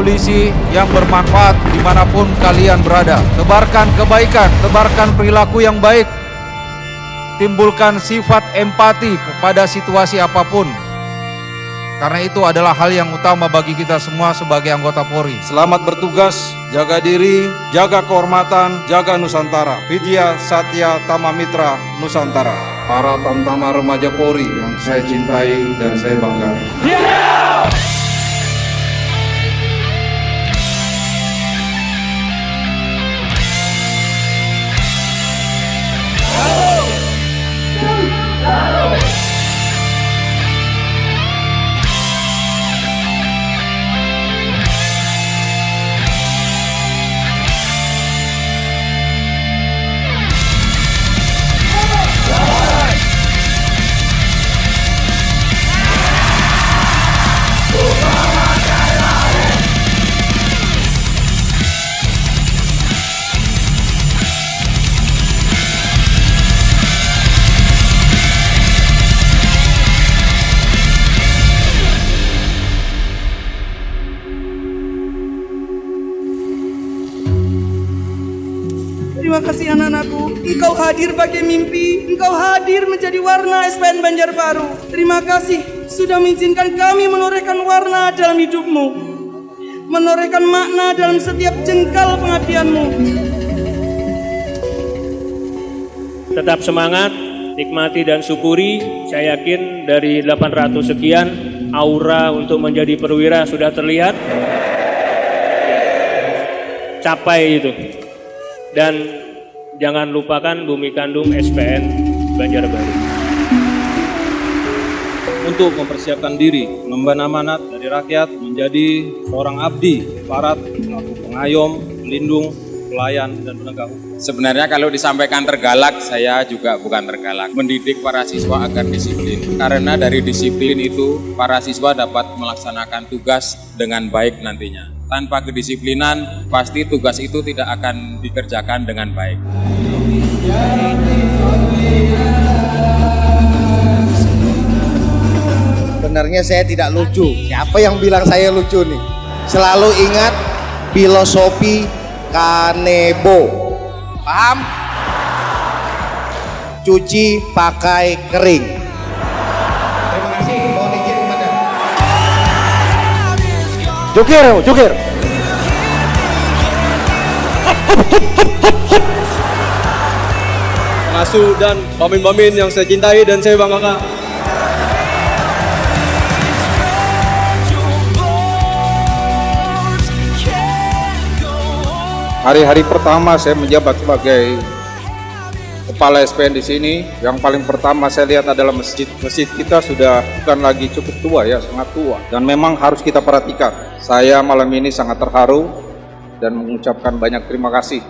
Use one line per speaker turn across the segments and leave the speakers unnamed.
polisi yang bermanfaat dimanapun kalian berada. Tebarkan kebaikan, tebarkan perilaku yang baik. Timbulkan sifat empati kepada situasi apapun. Karena itu adalah hal yang utama bagi kita semua sebagai anggota Polri. Selamat bertugas, jaga diri, jaga kehormatan, jaga Nusantara. Vidya Satya Tama Mitra Nusantara. Para tamtama remaja Polri yang saya cintai dan saya banggakan.
Terima kasih anak-anakku, engkau hadir bagi mimpi, engkau hadir menjadi warna SPN Banjarbaru. Terima kasih sudah mengizinkan kami menorehkan warna dalam hidupmu, menorehkan makna dalam setiap jengkal pengabdianmu.
Tetap semangat, nikmati dan syukuri. Saya yakin dari 800 sekian, aura untuk menjadi perwira sudah terlihat. Capai itu. Dan jangan lupakan bumi kandung SPN Banjarbaru.
Untuk mempersiapkan diri, mengemban amanat dari rakyat menjadi seorang abdi, aparat, pelaku pengayom, pelindung, pelayan, dan penegak hukum.
Sebenarnya kalau disampaikan tergalak, saya juga bukan tergalak. Mendidik para siswa agar disiplin. Karena dari disiplin itu, para siswa dapat melaksanakan tugas dengan baik nantinya. Tanpa kedisiplinan, pasti tugas itu tidak akan dikerjakan dengan baik.
Sebenarnya saya tidak lucu. Siapa yang bilang saya lucu nih? Selalu ingat filosofi Kanebo. Paham? Cuci pakai kering. Terima kasih. Mohon izin kepada. Jokir.
Pengasuh dan bamin-bamin yang saya cintai dan saya banggakan.
Hari-hari pertama saya menjabat sebagai kepala SPN di sini, yang paling pertama saya lihat adalah masjid. Masjid kita sudah bukan lagi cukup tua ya, sangat tua. Dan memang harus kita perhatikan. Saya malam ini sangat terharu dan mengucapkan banyak terima kasih.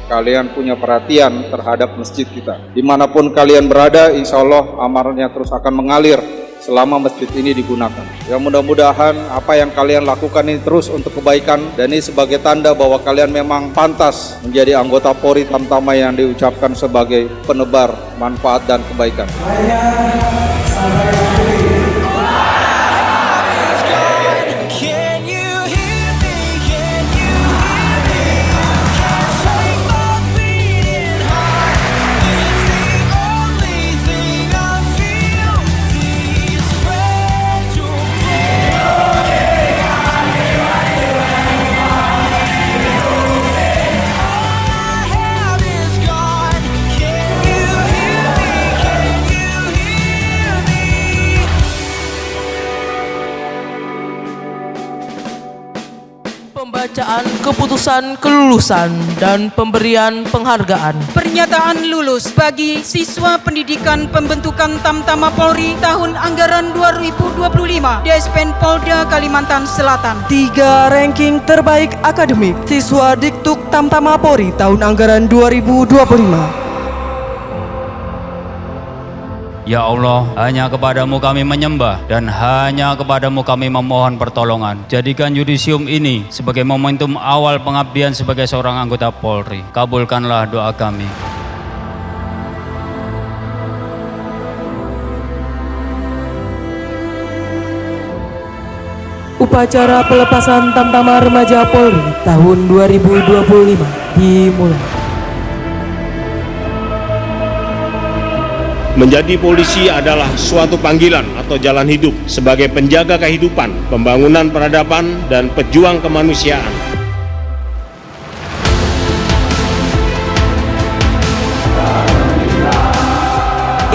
Kalian punya perhatian terhadap masjid kita. Dimanapun kalian berada, insya Allah amarnya terus akan mengalir selama masjid ini digunakan. Ya mudah-mudahan apa yang kalian lakukan ini terus untuk kebaikan, dan ini sebagai tanda bahwa kalian memang pantas menjadi anggota Polri Tamtama yang diucapkan sebagai penebar manfaat dan kebaikan.
Pembacaan keputusan kelulusan dan pemberian penghargaan.
Pernyataan lulus bagi siswa pendidikan pembentukan Tamtama Polri tahun anggaran 2025 DSPN Polda Kalimantan Selatan.
3 ranking terbaik akademik siswa Diktuk Tamtama Polri tahun anggaran 2025.
Ya Allah, hanya kepadamu kami menyembah dan hanya kepadamu kami memohon pertolongan. Jadikan yudisium ini sebagai momentum awal pengabdian sebagai seorang anggota Polri. Kabulkanlah doa kami.
upacara pelepasan Tamtama Remaja Polri tahun 2025 dimulai.
Menjadi polisi adalah suatu panggilan atau jalan hidup sebagai penjaga kehidupan, pembangunan peradaban, dan pejuang kemanusiaan.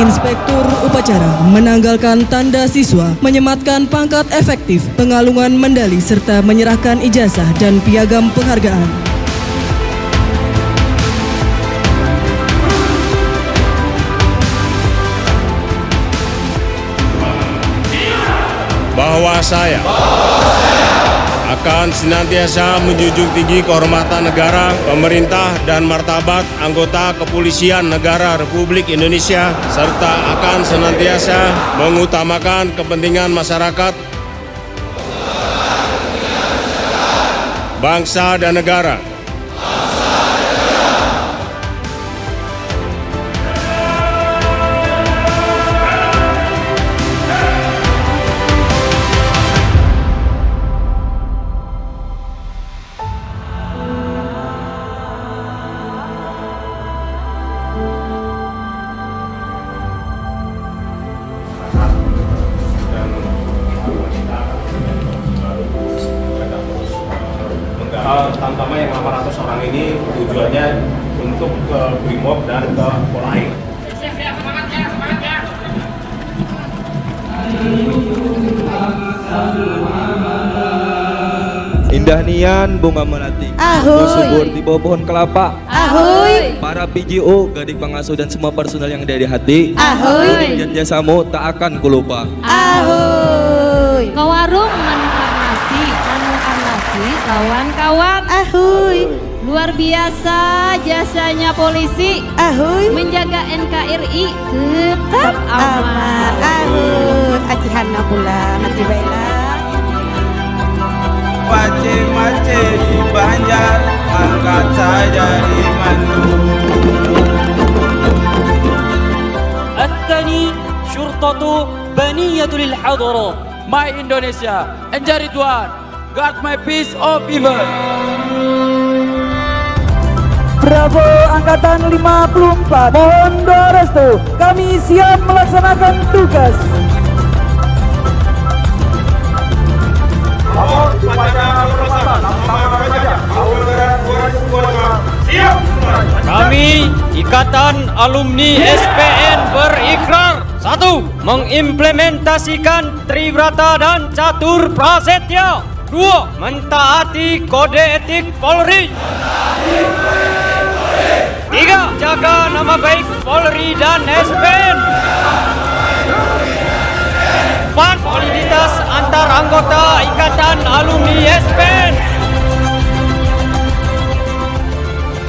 Inspektur upacara menanggalkan tanda siswa, menyematkan pangkat efektif, pengalungan medali serta menyerahkan ijazah dan piagam penghargaan.
Bahwa saya akan senantiasa menjunjung tinggi kehormatan negara, pemerintah, dan martabat anggota Kepolisian Negara Republik Indonesia, serta akan senantiasa mengutamakan kepentingan masyarakat, bangsa, dan negara. Tamtama yang 800 orang ini tujuannya untuk ke Brimob dan ke Polair.
Indah nian bunga melati, subur di bawah pohon kelapa.
Ahoy.
Para PJO, Gadik Pangasuh dan semua personel yang ada di hati.
Ahoy.
Dan jasamu tak akan kulupa.
Ahoy. Ke warung menukan nasi kawan-kawan. Ahoy. Luar biasa jasanya polisi. Ahoy. Menjaga NKRI tetap aman. Ahoy. Acihana pula masih baiklah.
Mace-mace di Banjar, angkat saja di mandu.
الثاني شرطة بنية للحضارة. My Indonesia, Enjari Tuan, guard my peace of evil.
Bravo Angkatan 54, mohon doa restu, kami siap melaksanakan tugas.
Kami Ikatan Alumni SPN berikrar: 1. Mengimplementasikan Tribrata dan Catur Prasetya. 2. Mentaati Kode Etik Polri. 3. Jaga nama baik Polri dan SPN. 4. Soliditas antar anggota Ikatan Alumni SPN.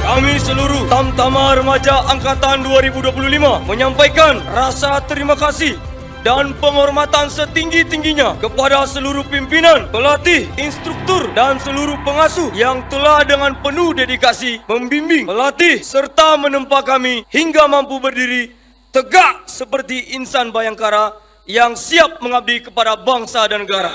Kami seluruh Tamtama Remaja Angkatan 2025 menyampaikan rasa terima kasih dan penghormatan setinggi-tingginya kepada seluruh pimpinan, pelatih, instruktur, dan seluruh pengasuh yang telah dengan penuh dedikasi membimbing, melatih, serta menempa kami hingga mampu berdiri tegak seperti insan Bayangkara yang siap mengabdi kepada bangsa dan negara.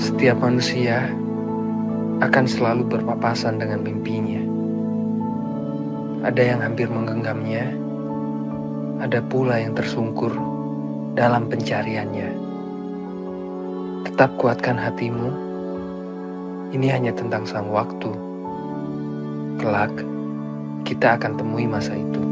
Setiap manusia akan selalu berpapasan dengan mimpinya. Ada yang hampir menggenggamnya, ada pula yang tersungkur dalam pencariannya. Tetap kuatkan hatimu, ini hanya tentang sang waktu. Kelak, kita akan temui masa itu.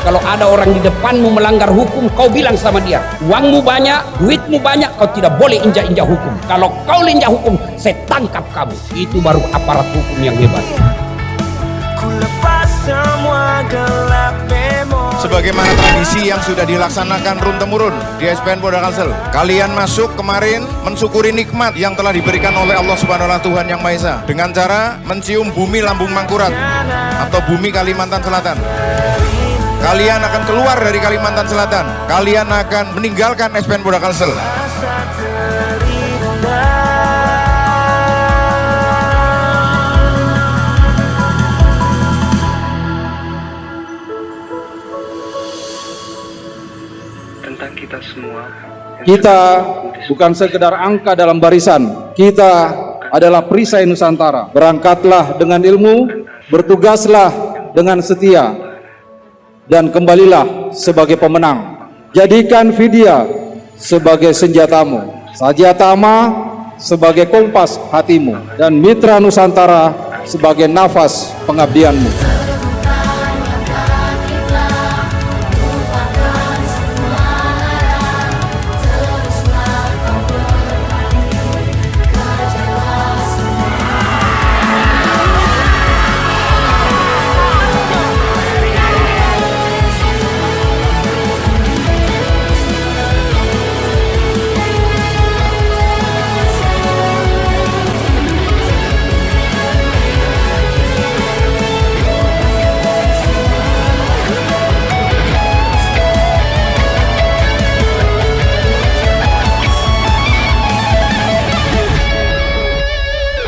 Kalau ada orang di depanmu melanggar hukum, kau bilang sama dia, uangmu banyak, duitmu banyak, kau tidak boleh injak-injak hukum. Kalau kau injak hukum, saya tangkap kamu. Itu baru aparat hukum yang hebat.
Sebagaimana tradisi yang sudah dilaksanakan turun-temurun di SPN Polda Kalsel, kalian masuk kemarin mensyukuri nikmat yang telah diberikan oleh Allah Subhanahu wa Ta'ala Tuhan Yang Maha Esa dengan cara mencium bumi Lambung Mangkurat atau bumi Kalimantan Selatan. Kalian akan keluar dari Kalimantan Selatan, kalian akan meninggalkan SPN Polda Kalsel.
Tentang kita semua.
Kita bukan sekedar angka dalam barisan, kita adalah perisai Nusantara. Berangkatlah dengan ilmu, bertugaslah dengan setia, dan kembalilah sebagai pemenang. Jadikan Vidya sebagai senjatamu, Sadyatama sebagai kompas hatimu, dan Mitra Nusantara sebagai nafas pengabdianmu.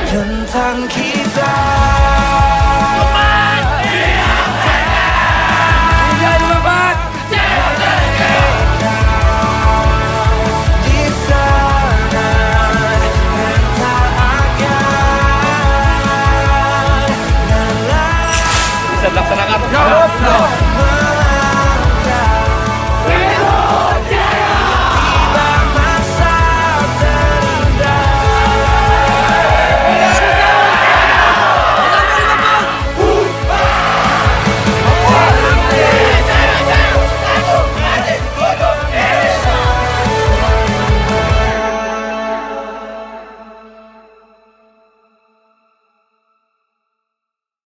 Tentang kita